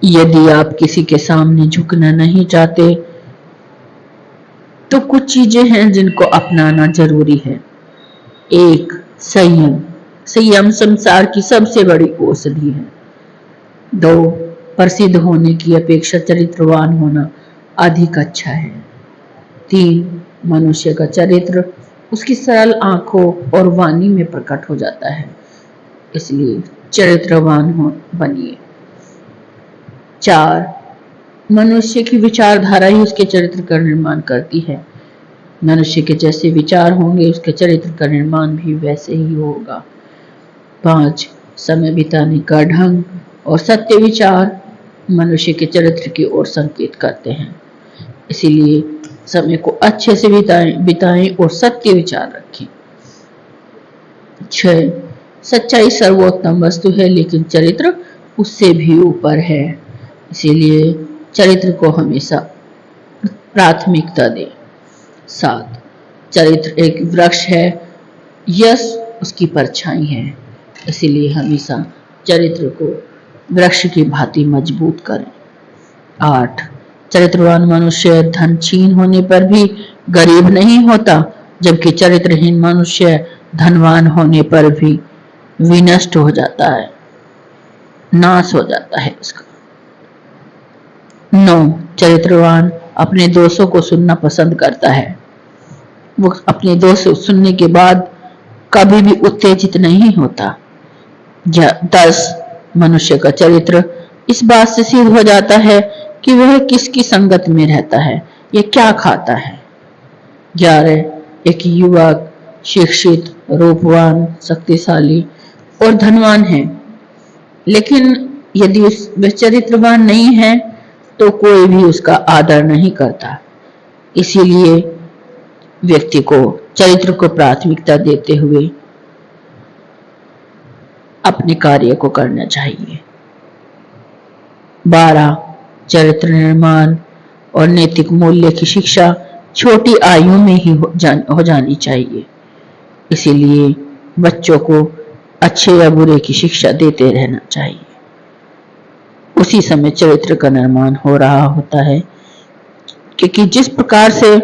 यदि आप किसी के सामने झुकना नहीं चाहते तो कुछ चीजें हैं जिनको अपनाना जरूरी है। एक, संयम। संयम संसार की सबसे बड़ी औषधि है। 2, प्रसिद्ध होने की अपेक्षा चरित्रवान होना अधिक अच्छा है। 3, मनुष्य का चरित्र उसकी सरल आंखों और वाणी में प्रकट हो जाता है, इसलिए चरित्रवान बनिए। 4, मनुष्य की विचारधारा ही उसके चरित्र का निर्माण करती है। मनुष्य के जैसे विचार होंगे उसके चरित्र का निर्माण भी वैसे ही होगा। 5, समय बिताने का ढंग और सत्य विचार मनुष्य के चरित्र की ओर संकेत करते हैं, इसीलिए समय को अच्छे से बिताएं और सत्य विचार रखें। 6, सच्चाई सर्वोत्तम वस्तु है लेकिन चरित्र उससे भी ऊपर है, इसीलिए चरित्र को हमेशा प्राथमिकता दें। 7, चरित्र एक वृक्ष है, यश उसकी परछाई है, इसीलिए हमेशा चरित्र को वृक्ष की भांति मजबूत करें। 8, चरित्रवान मनुष्य धनहीन होने पर भी गरीब नहीं होता, जबकि चरित्रहीन मनुष्य धनवान होने पर भी विनष्ट हो जाता है, नाश हो जाता है उसका। 9, चरित्रवान अपने दोषों को सुनना पसंद करता है। वो अपने दोष सुनने के बाद कभी भी उत्तेजित नहीं होता। 10, मनुष्य का चरित्र इस बात से सिद्ध हो जाता है कि वह किसकी संगत में रहता है, यह क्या खाता है। 11, एक युवक शिक्षित, रूपवान, शक्तिशाली और धनवान है, लेकिन यदि वह चरित्रवान नहीं है तो कोई भी उसका आदर नहीं करता, इसीलिए व्यक्ति को चरित्र को प्राथमिकता देते हुए अपने कार्य को करना चाहिए। 12, चरित्र निर्माण और नैतिक मूल्य की शिक्षा छोटी आयु में ही हो जानी चाहिए, इसीलिए बच्चों को अच्छे या बुरे की शिक्षा देते रहना चाहिए। उसी समय चरित्र का निर्माण हो रहा होता है, क्योंकि जिस प्रकार से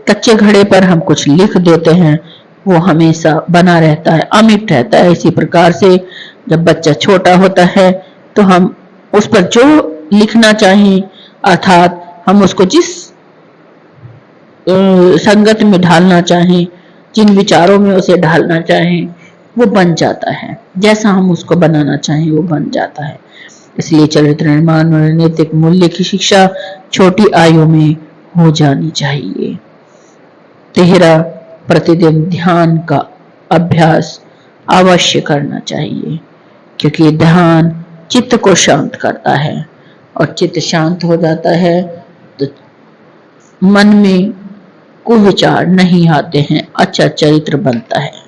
कच्चे घड़े पर हम कुछ लिख देते हैं वो हमेशा बना रहता है, अमिट रहता है। इसी प्रकार से जब बच्चा छोटा होता है तो हम उस पर जो लिखना चाहें, अर्थात हम उसको जिस संगत में ढालना चाहें, जिन विचारों में उसे ढालना चाहें, वो बन जाता है। जैसा हम उसको बनाना चाहें वो बन जाता है। इसलिए चरित्र निर्माण और नैतिक मूल्य की शिक्षा छोटी आयु में हो जानी चाहिए। 13, प्रतिदिन ध्यान का अभ्यास अवश्य करना चाहिए, क्योंकि ध्यान चित्त को शांत करता है और चित्त शांत हो जाता है तो मन में कुविचार नहीं आते हैं, अच्छा चरित्र बनता है।